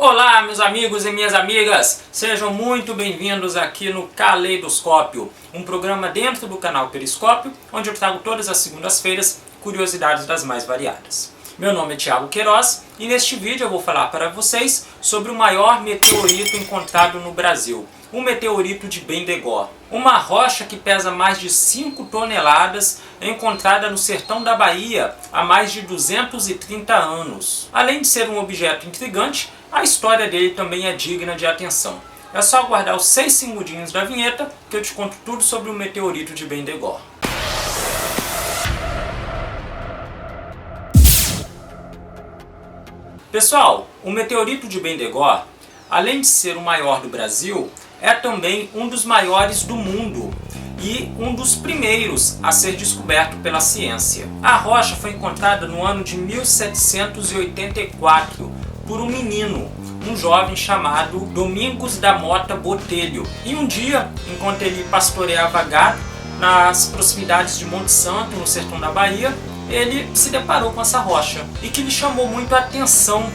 Olá, meus amigos e minhas amigas, sejam muito bem-vindos aqui no Caleidoscópio, um programa dentro do canal Periscópio, onde eu trago todas as segundas-feiras curiosidades das mais variadas. Meu nome é Thiago Queiroz e neste vídeo eu vou falar para vocês sobre o maior meteorito encontrado no Brasil, o meteorito de Bendegó. Uma rocha que pesa mais de 5 toneladas é encontrada no sertão da Bahia há mais de 230 anos. Além de ser um objeto intrigante, a história dele também é digna de atenção. É só aguardar os 6 segundinhos da vinheta que eu te conto tudo sobre o meteorito de Bendegó. Pessoal, o meteorito de Bendegó, além de ser o maior do Brasil, é também um dos maiores do mundo e um dos primeiros a ser descoberto pela ciência. A rocha foi encontrada no ano de 1784 por um menino, um jovem chamado Domingos da Mota Botelho. E um dia, enquanto ele pastoreava gado nas proximidades de Monte Santo, no sertão da Bahia, ele se deparou com essa rocha e que lhe chamou muito a atenção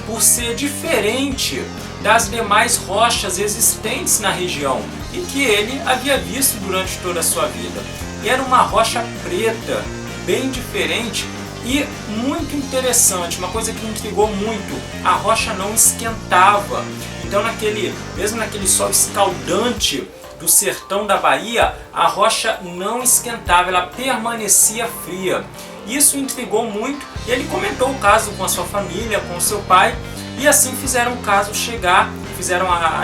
por ser diferente das demais rochas existentes na região e que ele havia visto durante toda a sua vida. E era uma rocha preta, bem diferente e muito interessante, uma coisa que me intrigou muito: a rocha não esquentava. Então mesmo naquele sol escaldante do sertão da Bahia, a rocha não esquentava, ela permanecia fria. Isso intrigou muito e ele comentou o caso com a sua família, com o seu pai, e assim fizeram a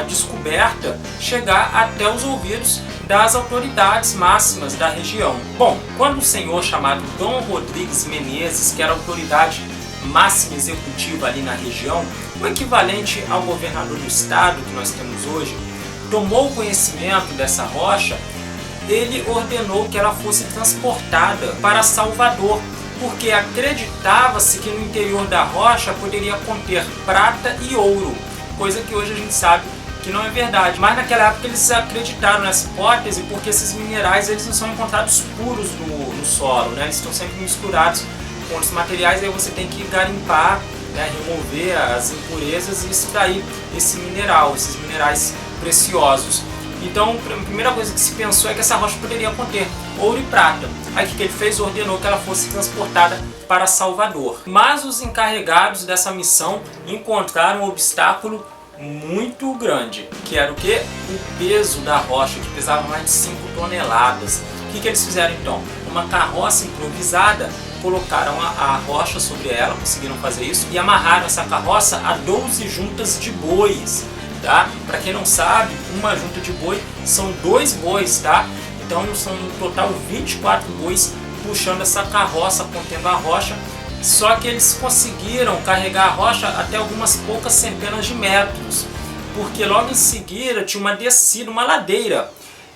descoberta chegar até os ouvidos das autoridades máximas da região. Bom, quando um senhor chamado Dom Rodrigues Menezes, que era a autoridade máxima executiva ali na região, o equivalente ao governador do estado que nós temos hoje, tomou conhecimento dessa rocha, ele ordenou que ela fosse transportada para Salvador, porque acreditava-se que no interior da rocha poderia conter prata e ouro, coisa que hoje a gente sabe que não é verdade. Mas naquela época eles acreditaram nessa hipótese porque esses minerais eles não são encontrados puros no solo, né? Eles estão sempre misturados com outros materiais, aí você tem que garimpar, né? Remover as impurezas e extrair esses minerais preciosos. Então a primeira coisa que se pensou é que essa rocha poderia conter ouro e prata. Aí o que ele fez? Ordenou que ela fosse transportada para Salvador. Mas os encarregados dessa missão encontraram um obstáculo muito grande, que era o que? O peso da rocha, que pesava mais de 5 toneladas. O que eles fizeram então? Uma carroça improvisada, colocaram a rocha sobre ela, conseguiram fazer isso, e amarraram essa carroça a 12 juntas de bois. Tá? Para quem não sabe, uma junta de boi são 2 bois, tá? Então são no total 24 bois puxando essa carroça, contendo a rocha. Só que eles conseguiram carregar a rocha até algumas poucas centenas de metros, porque logo em seguida tinha uma descida, uma ladeira,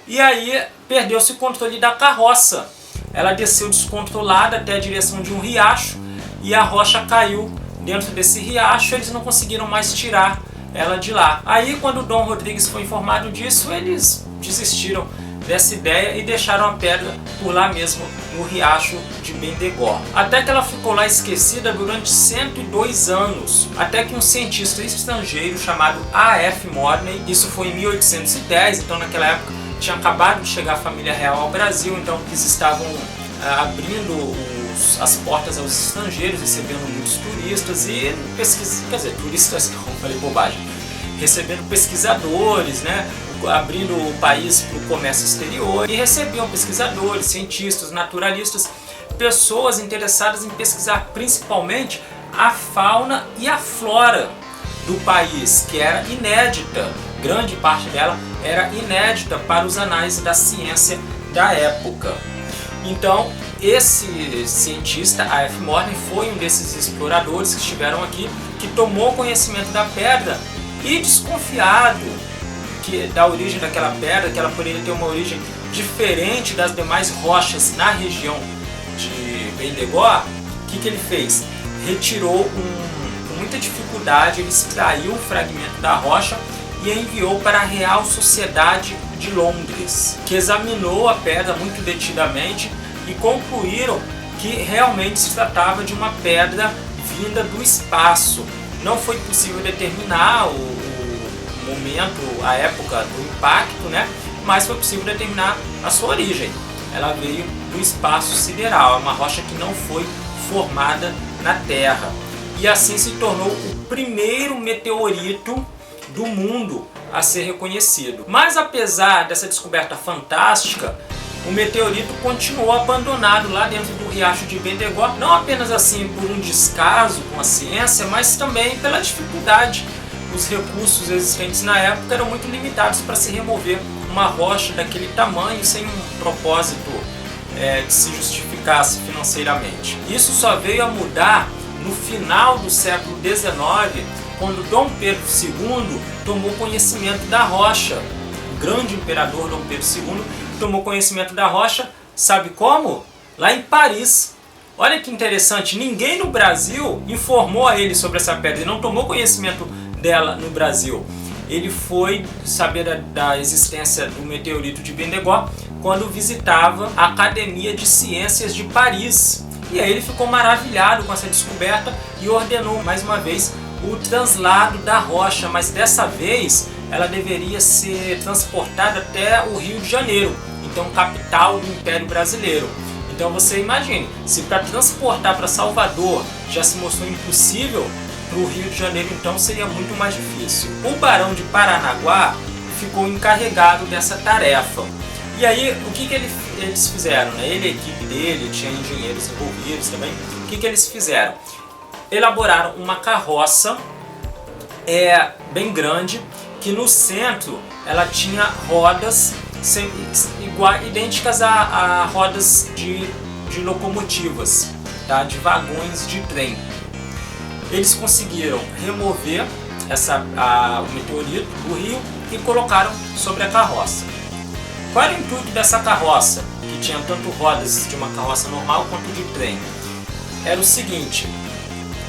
e aí perdeu-se o controle da carroça. Ela desceu descontrolada até a direção de um riacho e a rocha caiu dentro desse riacho. Eles não conseguiram mais tirar ela de lá. Aí quando o Dom Rodrigues foi informado disso, eles desistiram dessa ideia e deixaram a pedra por lá mesmo no riacho de Bendegó. Até que ela ficou lá esquecida durante 102 anos, até que um cientista estrangeiro chamado A.F. Morney, isso foi em 1810, então naquela época tinha acabado de chegar a família real ao Brasil, então eles estavam abrindo as portas aos estrangeiros, recebendo muitos turistas e turistas não, falei bobagem, recebendo pesquisadores, né, abrindo o país para o comércio exterior, e recebiam pesquisadores, cientistas, naturalistas, pessoas interessadas em pesquisar principalmente a fauna e a flora do país, que era inédita, grande parte dela era inédita para os anais da ciência da época. Então, esse cientista, A.F. Morney, foi um desses exploradores que estiveram aqui, que tomou conhecimento da pedra e, desconfiado da origem daquela pedra, que ela poderia ter uma origem diferente das demais rochas na região de Bendegó, o que ele fez? Retirou com muita dificuldade, ele extraiu um fragmento da rocha e enviou para a Real Sociedade de Londres, que examinou a pedra muito detidamente e concluíram que realmente se tratava de uma pedra vinda do espaço. Não foi possível determinar o momento, a época do impacto, né? Mas foi possível determinar a sua origem. Ela veio do espaço sideral, é uma rocha que não foi formada na Terra. E assim se tornou o primeiro meteorito do mundo a ser reconhecido. Mas apesar dessa descoberta fantástica, o meteorito continuou abandonado lá dentro do riacho de Bendegó, não apenas assim por um descaso com a ciência, mas também pela dificuldade. Os recursos existentes na época eram muito limitados para se remover uma rocha daquele tamanho sem um propósito que se justificasse financeiramente. Isso só veio a mudar no final do século XIX, quando Dom Pedro II tomou conhecimento da rocha. O grande imperador Dom Pedro II tomou conhecimento da rocha, sabe como? Lá em Paris. Olha que interessante, ninguém no Brasil informou a ele sobre essa pedra, ele não tomou conhecimento dela no Brasil. Ele foi saber da existência do meteorito de Bendegó quando visitava a Academia de Ciências de Paris. E aí ele ficou maravilhado com essa descoberta e ordenou mais uma vez o translado da rocha, mas dessa vez ela deveria ser transportada até o Rio de Janeiro, então capital do Império Brasileiro. Então você imagine, se para transportar para Salvador já se mostrou impossível, para o Rio de Janeiro então seria muito mais difícil. O Barão de Paranaguá ficou encarregado dessa tarefa. E aí o que eles fizeram? Né? Ele, a equipe dele, tinha engenheiros envolvidos também. O que eles fizeram? Elaboraram uma carroça bem grande, que no centro ela tinha rodas idênticas a rodas de locomotivas, tá? De vagões de trem. Eles conseguiram remover o meteorito do rio e colocaram sobre a carroça. Qual era o intuito dessa carroça, que tinha tanto rodas de uma carroça normal quanto de trem? Era o seguinte: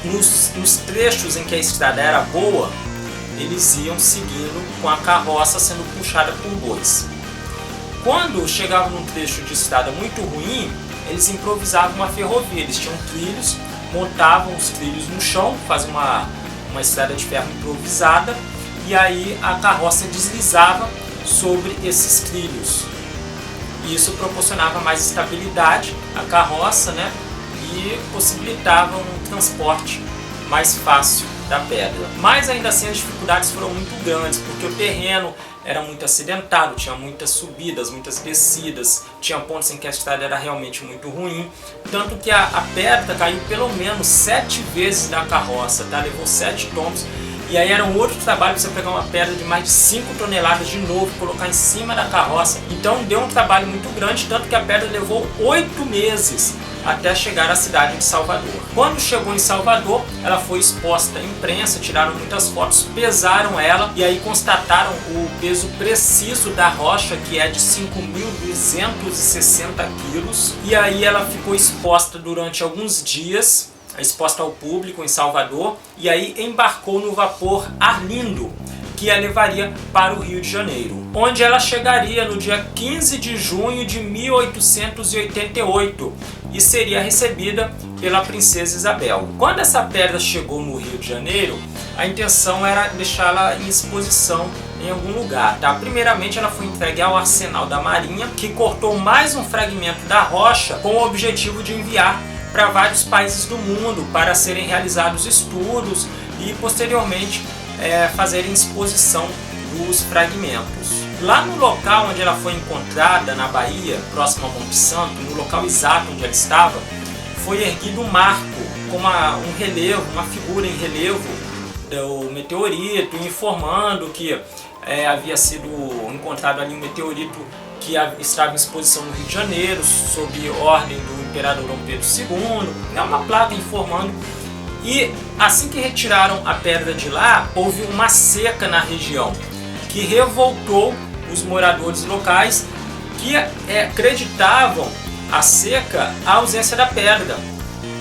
nos trechos em que a estrada era boa, eles iam seguindo com a carroça sendo puxada por bois. Quando chegavam num trecho de estrada muito ruim, eles improvisavam uma ferrovia, eles tinham trilhos, montavam os trilhos no chão, faziam uma estrada de ferro improvisada, e aí a carroça deslizava sobre esses trilhos. Isso proporcionava mais estabilidade à carroça, né? E possibilitava um transporte mais fácil da pedra. Mas ainda assim as dificuldades foram muito grandes, porque o terreno era muito acidentado, tinha muitas subidas, muitas descidas, tinha pontos em que a estrada era realmente muito ruim, tanto que a pedra caiu pelo menos 7 vezes da carroça, tá? Levou 7 tombos. E aí era um outro trabalho você pegar uma pedra de mais de 5 toneladas de novo, colocar em cima da carroça. Então deu um trabalho muito grande, tanto que a pedra levou 8 meses até chegar à cidade de Salvador. Quando chegou em Salvador, ela foi exposta à imprensa, tiraram muitas fotos, pesaram ela e aí constataram o peso preciso da rocha, que é de 5.260 quilos. E aí ela ficou exposta durante alguns dias, exposta ao público em Salvador, e aí embarcou no vapor Arlindo, que a levaria para o Rio de Janeiro, onde ela chegaria no dia 15 de junho de 1888 e seria recebida pela princesa Isabel. Quando essa pedra chegou no Rio de Janeiro, a intenção era deixá-la em exposição em algum lugar, tá? Primeiramente ela foi entregue ao Arsenal da Marinha, que cortou mais um fragmento da rocha com o objetivo de enviar para vários países do mundo para serem realizados estudos e posteriormente fazerem exposição dos fragmentos. Lá no local onde ela foi encontrada, na Bahia, próximo a Monte Santo, no local exato onde ela estava, foi erguido um marco com um relevo, uma figura em relevo do meteorito, informando que havia sido encontrado ali um meteorito que estava em exposição no Rio de Janeiro, sob ordem do imperador Dom Pedro II. É uma placa informando. E assim que retiraram a pedra de lá, houve uma seca na região, que revoltou os moradores locais, que acreditavam a seca à ausência da pedra,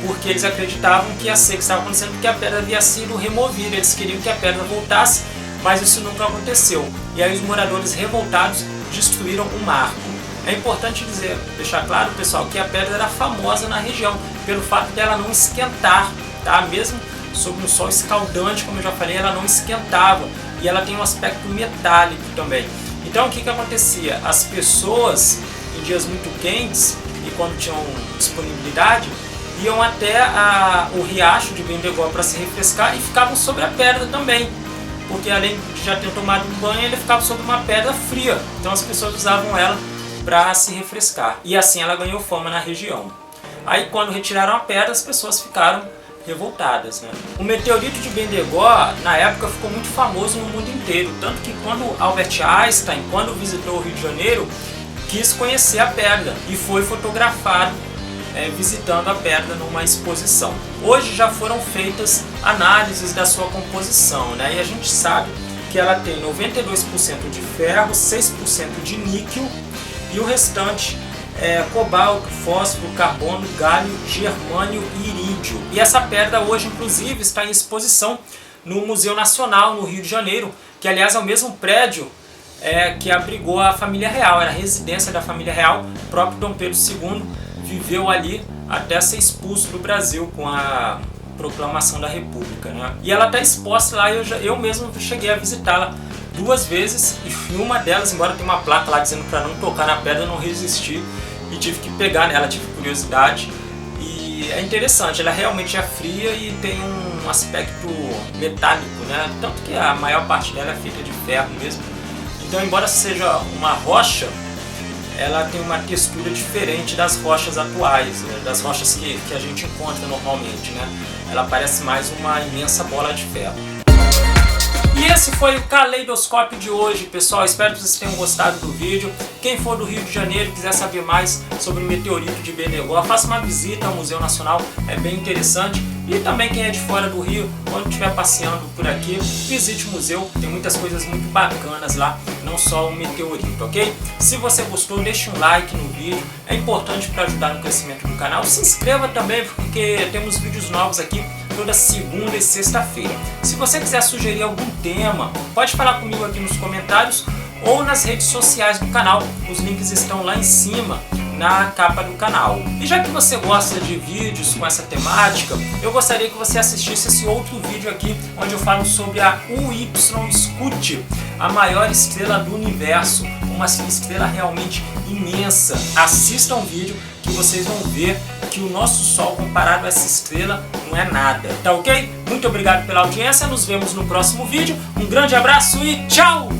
porque eles acreditavam que a seca estava acontecendo porque a pedra havia sido removida. Eles queriam que a pedra voltasse, mas isso nunca aconteceu. E aí os moradores revoltados destruíram o marco. É importante deixar claro, pessoal, que a pedra era famosa na região pelo fato dela não esquentar, tá? Mesmo sob um sol escaldante, como eu já falei, ela não esquentava e ela tem um aspecto metálico também. Então o que acontecia? As pessoas em dias muito quentes e quando tinham disponibilidade iam até o riacho de Bendegó para se refrescar e ficavam sobre a pedra também, porque além de já ter tomado um banho, ele ficava sobre uma pedra fria, então as pessoas usavam ela para se refrescar e assim ela ganhou fama na região. Aí quando retiraram a pedra, as pessoas ficaram revoltadas, né? O meteorito de Bendegó na época ficou muito famoso no mundo inteiro, tanto que quando Albert Einstein, quando visitou o Rio de Janeiro, quis conhecer a pedra e foi fotografado visitando a pedra numa exposição. Hoje já foram feitas análises da sua composição, né? E a gente sabe que ela tem 92% de ferro, 6% de níquel e o restante é cobalto, fósforo, carbono, galho, germânio e irídio. E essa pedra hoje inclusive está em exposição no Museu Nacional no Rio de Janeiro, que aliás é o mesmo prédio que abrigou a família real, era a residência da família real. O próprio Dom Pedro II viveu ali até ser expulso do Brasil com a proclamação da República, né? E ela está exposta lá, eu mesmo cheguei a visitá-la 2 vezes e uma delas, embora tenha uma placa lá dizendo para não tocar na pedra, eu não resisti e tive que pegar nela, tive curiosidade. E é interessante, ela realmente é fria e tem um aspecto metálico, né? Tanto que a maior parte dela é feita de ferro mesmo. Então, embora seja uma rocha, ela tem uma textura diferente das rochas atuais, né? Das rochas que a gente encontra normalmente, né? Ela parece mais uma imensa bola de ferro. E esse foi o Caleidoscópio de hoje, pessoal. Espero que vocês tenham gostado do vídeo. Quem for do Rio de Janeiro e quiser saber mais sobre o meteorito de Bendegó, faça uma visita ao Museu Nacional, é bem interessante. E também quem é de fora do Rio, quando estiver passeando por aqui, visite o museu, tem muitas coisas muito bacanas lá, não só o meteorito, ok? Se você gostou, deixe um like no vídeo, é importante para ajudar no crescimento do canal. Se inscreva também, porque temos vídeos novos aqui toda segunda e sexta-feira. Se você quiser sugerir algum tema, pode falar comigo aqui nos comentários ou nas redes sociais do canal, os links estão lá em cima na capa do canal. E já que você gosta de vídeos com essa temática, eu gostaria que você assistisse esse outro vídeo aqui, onde eu falo sobre a UY Scuti, a maior estrela do universo, uma estrela realmente imensa. Assistam o vídeo que vocês vão ver que o nosso Sol comparado a essa estrela não é nada, tá ok? Muito obrigado pela audiência, nos vemos no próximo vídeo, um grande abraço e tchau!